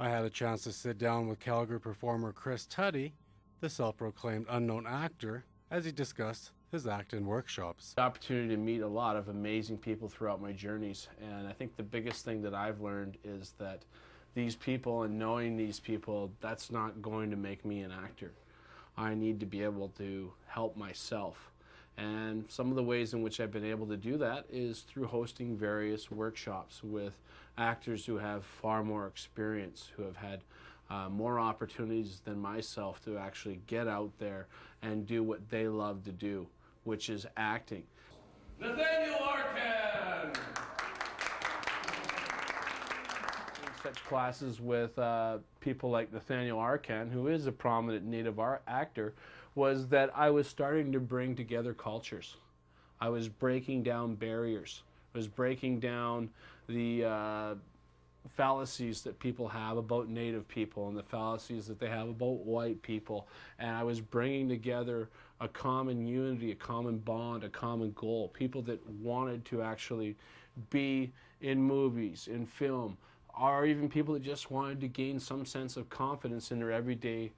I had a chance to sit down with Calgary performer Chris Tutty, the self-proclaimed unknown actor, as he discussed his acting workshops. The opportunity to meet a lot of amazing people throughout my journeys, and I think the biggest thing that I've learned is that these people and knowing these people, that's not going to make me an actor. I need to be able to help myself. And some of the ways in which I've been able to do that is through hosting various workshops with actors who have far more experience, who have had more opportunities than myself to actually get out there and do what they love to do, which is acting. Nathaniel Arcand! Such classes with people like Nathaniel Arcand, who is a prominent native actor, was that I was starting to bring together cultures. I was breaking down barriers. I was breaking down the fallacies that people have about Native people and the fallacies that they have about white people. And I was bringing together a common unity, a common bond, a common goal. People that wanted to actually be in movies, in film, or even people that just wanted to gain some sense of confidence in their everyday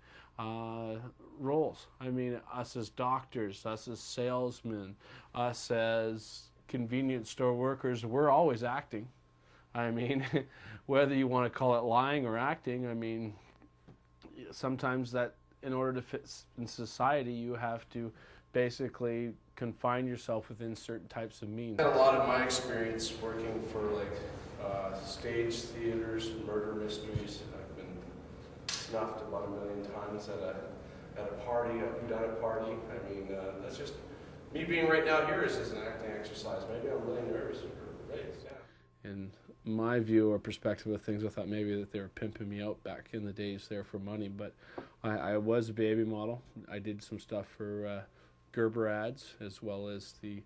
roles. I mean, us as doctors, us as salesmen, us as convenience store workers, we're always acting. I mean, whether you want to call it lying or acting, I mean, sometimes that in order to fit in society, you have to basically confine yourself within certain types of means. I had a lot of my experience working for like stage theaters, murder mysteries. I've been snuffed about 1 million times at a party, a whodunit party. I mean, that's just me being right now here is just an acting exercise. Maybe I'm really nervous or raised, yeah. In my view or perspective of things, I thought maybe that they were pimping me out back in the days there for money, but I was a baby model. I did some stuff for Gerber ads, as well as the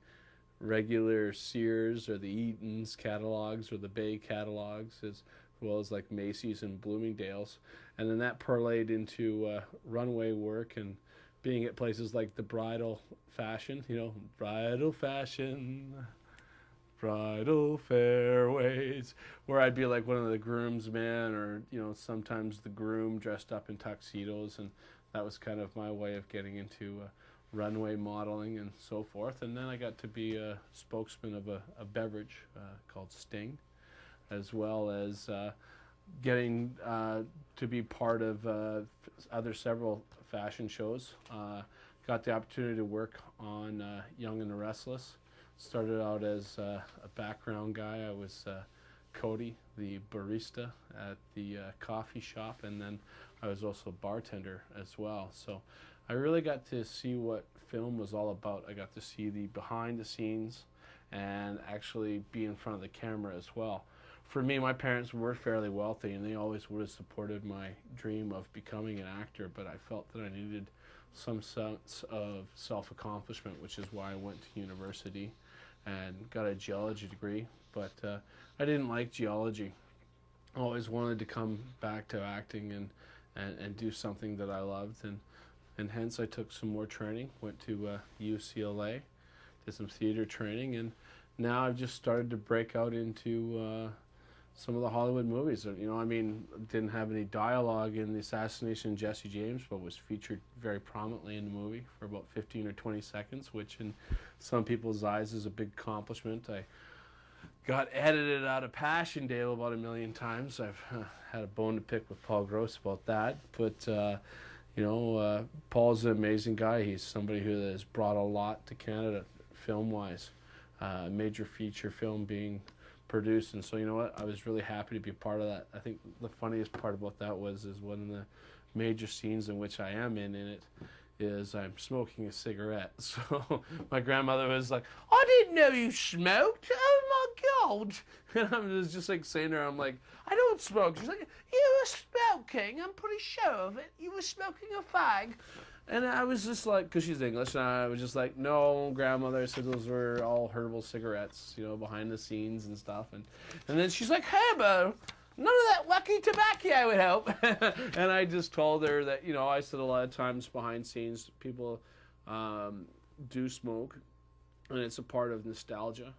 regular Sears or the Eaton's catalogs or the Bay catalogs, as well as like Macy's and Bloomingdale's. And then that parlayed into runway work and being at places like the bridal fashion, you know, bridal fashion, bridal fairways, where I'd be like one of the groomsmen or, you know, sometimes the groom dressed up in tuxedos, and that was kind of my way of getting into runway modeling and so forth. And then I got to be a spokesman of a beverage called Sting, as well as getting to be part of several fashion shows. Got the opportunity to work on Young and the Restless. Started out as a background guy. I was Cody, the barista at the coffee shop, and then I was also a bartender as well. So I really got to see what film was all about. I got to see the behind the scenes and actually be in front of the camera as well. For me, my parents were fairly wealthy, and they always would have supported my dream of becoming an actor, but I felt that I needed some sense of self-accomplishment, which is why I went to university and got a geology degree. But I didn't like geology. I always wanted to come back to acting and do something that I loved, and hence I took some more training, went to UCLA, did some theater training, and now I've just started to break out into some of the Hollywood movies. You know, I mean, didn't have any dialogue in the assassination of Jesse James, but was featured very prominently in the movie for about 15 or 20 seconds, which in some people's eyes is a big accomplishment. I got edited out of Passchendaele about 1 million times. I've had a bone to pick with Paul Gross about that, but you know, Paul's an amazing guy. He's somebody who has brought a lot to Canada film-wise. A major feature film being produced, and so you know what, I was really happy to be part of that. I think the funniest part about that is one of the major scenes in which I am in it is I'm smoking a cigarette. So my grandmother was like, "I didn't know you smoked. Oh my God!" And I'm just like saying to her, I'm like, "I don't smoke." She's like, "You were smoking. I'm pretty sure of it. You were smoking a fag." And I was just like, because she's English, and I was just like, "No, grandmother," I said those were all herbal cigarettes, you know, behind the scenes and stuff. And then she's like, "Herbal? None of that wacky tobacco, I would hope." And I just told her that, you know, I said a lot of times behind scenes, people do smoke, and it's a part of nostalgia.